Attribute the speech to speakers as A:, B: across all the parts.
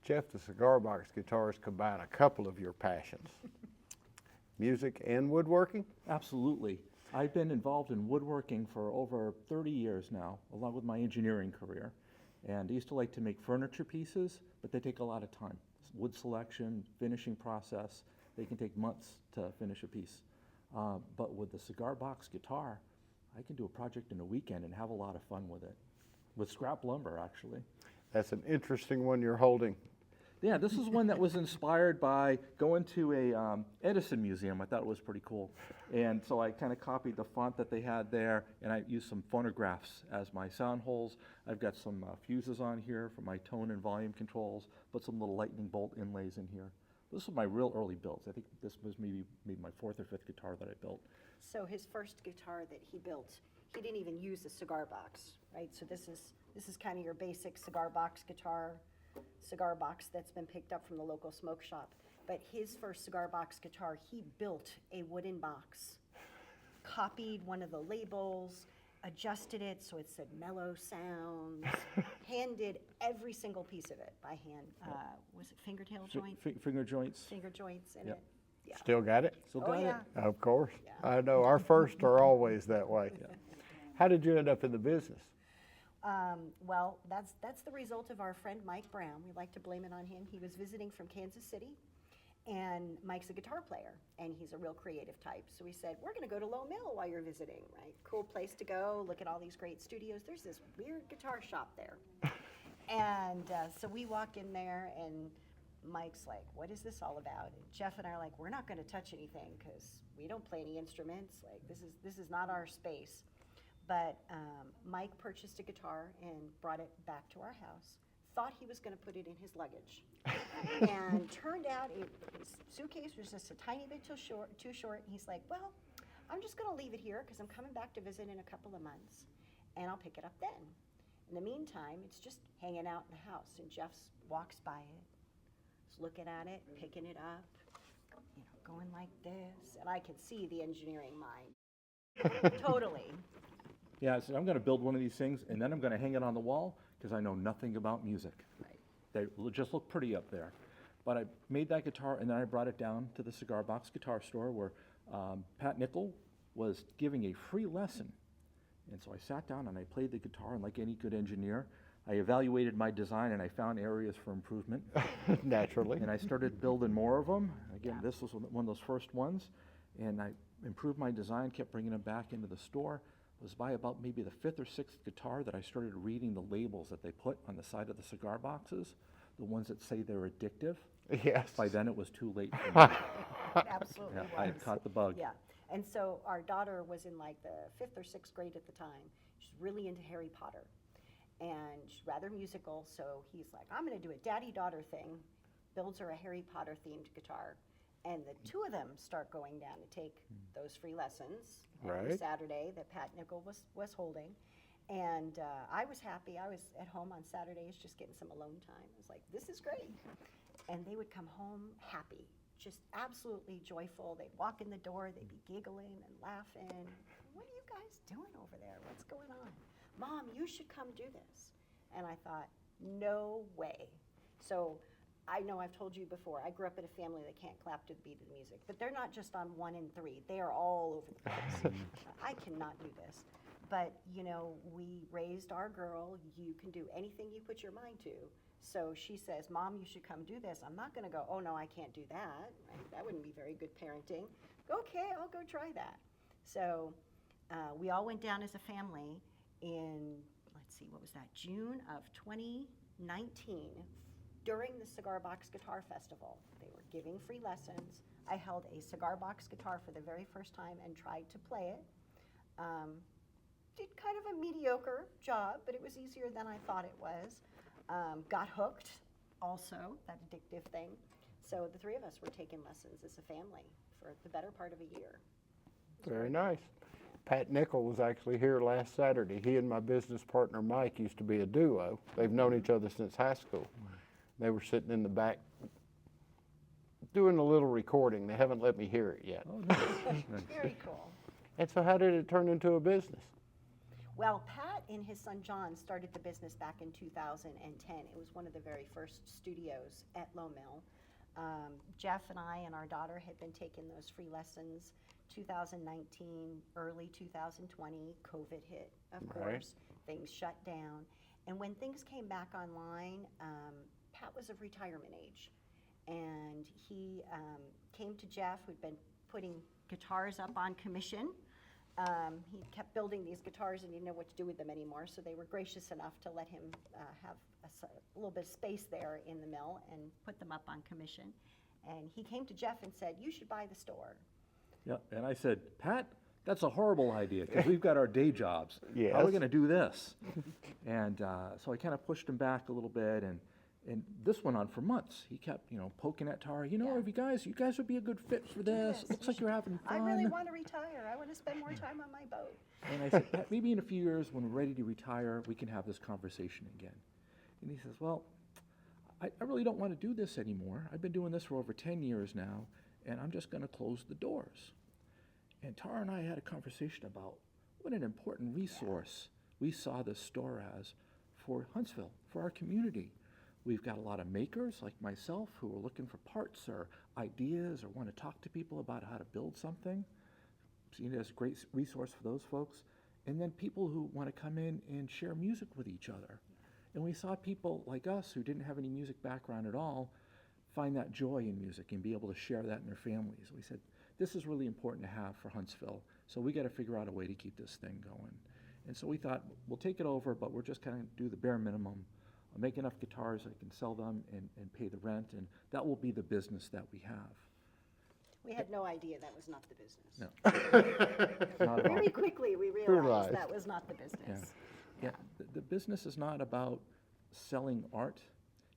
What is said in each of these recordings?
A: Jeff, the Cigar Box guitars combine a couple of your passions, music and woodworking.
B: Absolutely. I've been involved in woodworking for over 30 years now, along with my engineering career. And I used to like to make furniture pieces, but they take a lot of time. Wood selection, finishing process, they can take months to finish a piece. But with the Cigar Box guitar, I can do a project in a weekend and have a lot of fun with it. With scrap lumber, actually.
A: That's an interesting one you're holding.
B: Yeah, this is one that was inspired by going to a Edison museum. I thought it was pretty cool. And so I kind of copied the font that they had there, and I used some phonographs as my sound holes. I've got some fuses on here for my tone and volume controls, put some little lightning bolt inlays in here. This was my real early builds. I think this was maybe my fourth or fifth guitar that I built.
C: So his first guitar that he built, he didn't even use a cigar box, right? So this is kind of your basic cigar box guitar, cigar box that's been picked up from the local smoke shop. But his first cigar box guitar, he built a wooden box, copied one of the labels, adjusted it so it said Mello sounds, hand did every single piece of it by hand. Was it fingertail joint?
B: Finger joints.
C: Finger joints in
B: Yep.
C: it. Yeah.
A: Still got it?
B: Still
C: Oh,
B: got
C: yeah.
B: it.
A: Of course.
C: Yeah.
A: I know, our first are always that way. How did you end up in the business?
C: Well, that's the result of our friend Mike Brown. We like to blame it on him. He was visiting from Kansas City, and Mike's a guitar player, and he's a real creative type. So we said, we're going to go to Low Mill while you're visiting, right? Cool place to go, look at all these great studios. There's this weird guitar shop there. And so we walk in there, and Mike's like, what is this all about? And Jeff and I are like, we're not going to touch anything because we don't play any instruments. Like, this is not our space. But Mike purchased a guitar and brought it back to our house. Thought he was going to put it in his luggage. And turned out his suitcase was just a tiny bit too short. And he's like, well, I'm just going to leave it here because I'm coming back to visit in a couple of months. And I'll pick it up then. In the meantime, it's just hanging out in the house. And Jeff walks by it, is looking at it, picking it up, going like this. And I can see the engineering mind. Totally.
B: Yeah, so I'm going to build one of these things, and then I'm going to hang it on the wall because I know nothing about music.
C: Right.
B: They just look pretty up there. But I made that guitar, and then I brought it down to the Cigar Box guitar store where Pat Nickel was giving a free lesson. And so I sat down and I played the guitar, and like any good engineer, I evaluated my design and I found areas for improvement.
A: Naturally.
B: And I started building more of them. Again, this was one of those first ones. And I improved my design, kept bringing them back into the store. It was by about maybe the fifth or sixth guitar that I started reading the labels that they put on the side of the cigar boxes, the ones that say they're addictive.
A: Yes.
B: By then it was too late for me.
C: Absolutely
B: Yeah,
C: was.
B: I had caught the bug.
C: Yeah. And so our daughter was in like the 5th or 6th grade at the time. She's really into Harry Potter. And she's rather musical, so he's like, I'm going to do a daddy-daughter thing. Builds her a Harry Potter-themed guitar. And the two of them start going down to take those free lessons every
A: Right.
C: Saturday that Pat Nickel was holding. And I was happy. I was at home on Saturdays just getting some alone time. I was like, this is great. And they would come home happy, just absolutely joyful. They'd walk in the door, they'd be giggling and laughing. What are you guys doing over there? What's going on? Mom, you should come do this. And I thought, no way. So I know I've told you before, I grew up in a family that can't clap to the beat of the music, but they're not just on 1 and 3. They are all over the place. I cannot do this. But, we raised our girl. You can do anything you put your mind to. So she says, Mom, you should come do this. I'm not going to go, oh, no, I can't do that. Right? That wouldn't be very good parenting. Okay, I'll go try that. So we all went down as a family in, let's see, what was that, June of 2019, during the Cigar Box Guitar Festival. They were giving free lessons. I held a cigar box guitar for the very first time and tried to play it. Did kind of a mediocre job, but it was easier than I thought it was. Got hooked, also, that addictive thing. So the three of us were taking lessons as a family for the better part of a year.
A: Very nice. Pat Nickel was actually here last Saturday. He and my business partner Mike used to be a duo. They've known each other since high school. They were sitting in the back doing a little recording. They haven't let me hear it yet.
B: Oh, nice.
C: Very cool.
A: And so how did it turn into a business?
C: Well, Pat and his son John started the business back in 2010. It was one of the very first studios at Low Mill. Jeff and I and our daughter had been taking those free lessons 2019, early 2020, COVID hit, of course. Things shut down. And when things came back online, Pat was of retirement age. And he came to Jeff, who'd been putting guitars up on commission. He kept building these guitars and he didn't know what to do with them anymore, so they were gracious enough to let him have a little bit of space there in the mill and put them up on commission. And he came to Jeff and said, "You should buy the store."
B: Yeah, and I said, Pat, that's a horrible idea because we've got our day jobs. How are
A: Yes.
B: we going to do this? And so I kind of pushed him back a little bit, and this went on for months. He kept, poking at Tara.
C: Yeah.
B: If you guys would be a good fit for this. It looks like you're having fun.
C: I really want to retire. I want to spend more time on my boat.
B: And I said, Pat, maybe in a few years when we're ready to retire, we can have this conversation again. And he says, well, I really don't want to do this anymore. I've been doing this for over 10 years now, and I'm just going to close the doors. And Tara and I had a conversation about what an important resource we saw this store as for Huntsville, for our community. We've got a lot of makers like myself who are looking for parts or ideas or want to talk to people about how to build something. Seen it as a great resource for those folks. And then people who want to come in and share music with each other. And we saw people like us who didn't have any music background at all find that joy in music and be able to share that in their families. We said, this is really important to have for Huntsville, so we got to figure out a way to keep this thing going. And so we thought, we'll take it over, but we're just kind of do the bare minimum, make enough guitars I can sell them and pay the rent, and that will be the business that we have.
C: We had no idea that was not the business.
B: No. Not at all.
C: Very quickly, we realized that was not the business.
B: Yeah, the business is not about selling art,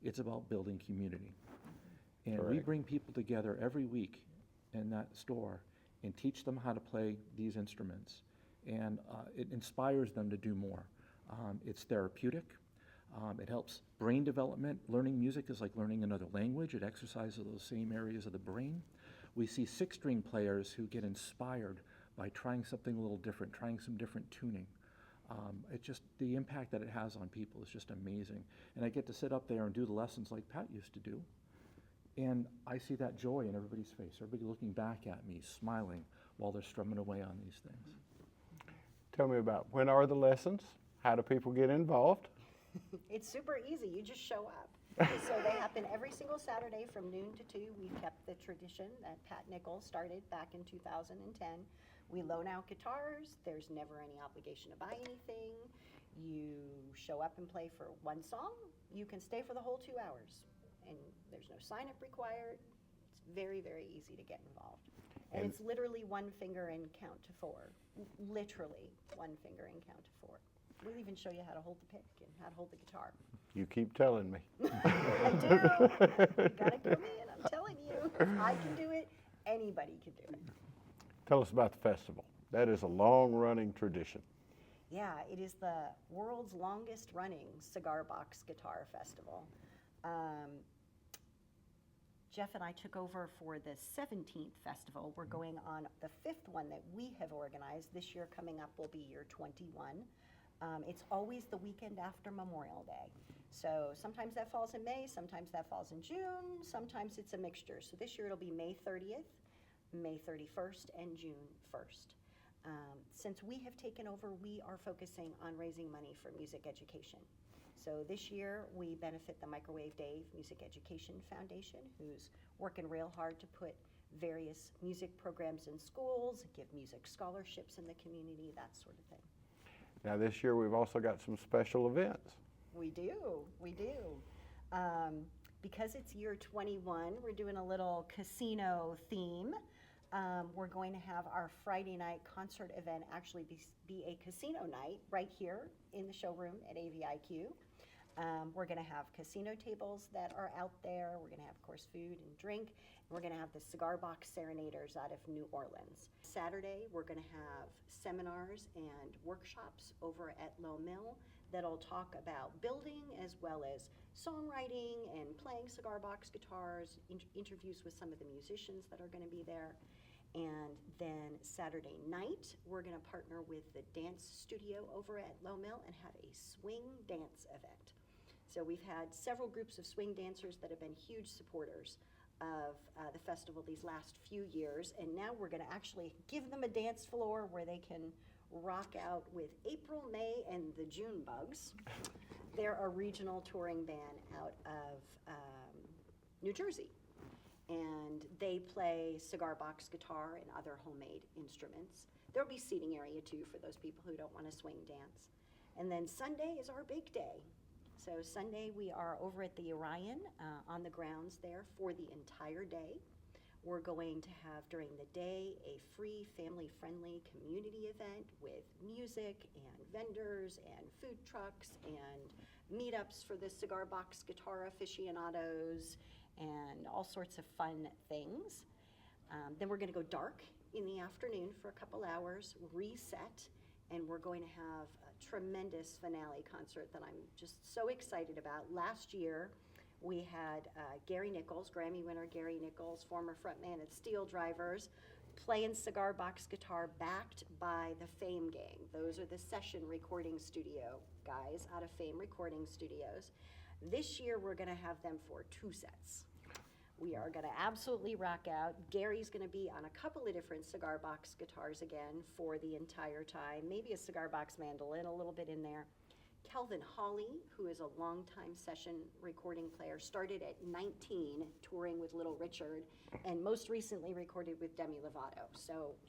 B: it's about building community. And we
A: Correct.
B: bring people together every week in that store and teach them how to play these instruments. And it inspires them to do more. It's therapeutic. It helps brain development. Learning music is like learning another language. It exercises those same areas of the brain. We see six-string players who get inspired by trying something a little different, trying some different tuning. It's just, the impact that it has on people is just amazing. And I get to sit up there and do the lessons like Pat used to do. And I see that joy in everybody's face, everybody looking back at me, smiling while they're strumming away on these things.
A: Tell me about, when are the lessons? How do people get involved?
C: It's super easy. You just show up. So they happen every single Saturday from noon to 2. We've kept the tradition that Pat Nichols started back in 2010. We loan out guitars. There's never any obligation to buy anything. You show up and play for one song. You can stay for the whole 2 hours. And there's no sign-up required. It's very, very easy to get involved. And it's literally one finger and count to 4. Literally one finger and count to 4. We'll even show you how to hold the pick and how to hold the guitar.
A: You keep telling me.
C: I do. You gotta come in, I'm telling you. If I can do it, anybody can do it.
A: Tell us about the festival. That is a long-running tradition.
C: Yeah, it is the world's longest running Cigar Box Guitar Festival. Jeff and I took over for the 17th festival. We're going on the 5th one that we have organized. This year coming up will be year 21. It's always the weekend after Memorial Day. So sometimes that falls in May, sometimes that falls in June, sometimes it's a mixture. So this year it'll be May 30th, May 31st, and June 1st. Since we have taken over, we are focusing on raising money for music education. So this year we benefit the Microwave Dave Music Education Foundation, who's working real hard to put various music programs in schools, give music scholarships in the community, that sort of thing.
A: Now this year we've also got some special events.
C: We do. Because it's year 21, we're doing a little casino theme. We're going to have our Friday night concert event actually be a casino night right here in the showroom at AVIQ. We're going to have casino tables that are out there. We're going to have, of course, food and drink. And we're going to have the Cigar Box Serenaders out of New Orleans. Saturday, we're going to have seminars and workshops over at Low Mill that'll talk about building as well as songwriting and playing cigar box guitars, interviews with some of the musicians that are going to be there. And then Saturday night, we're gonna partner with the dance studio over at Low Mill and have a swing dance event. So we've had several groups of swing dancers that have been huge supporters of the festival these last few years, and now we're gonna actually give them a dance floor where they can rock out with April, May, and the June Bugs. They're a regional touring band out of New Jersey, and they play cigar box guitar and other homemade instruments. There'll be seating area too for those people who don't want to swing dance. And then Sunday is our big day. So Sunday we are over at the Orion on the grounds there for the entire day. We're going to have during the day a free family-friendly community event with music and vendors and food trucks and meetups for the cigar box guitar aficionados and all sorts of fun things. Then we're gonna go dark in the afternoon for a couple hours, reset, and we're going to have a tremendous finale concert that I'm just so excited about. Last year, we had Gary Nichols, Grammy winner Gary Nichols, former frontman at Steel Drivers, playing cigar box guitar backed by the Fame Gang. Those are the session recording studio guys out of Fame Recording Studios. This year, we're gonna have them for 2 sets. We are gonna absolutely rock out. Gary's gonna be on a couple of different cigar box guitars again for the entire time, maybe a cigar box mandolin, a little bit in there. Kelvin Hawley, who is a longtime session recording player, started at 19 touring with Little Richard, and most recently recorded with Demi Lovato. So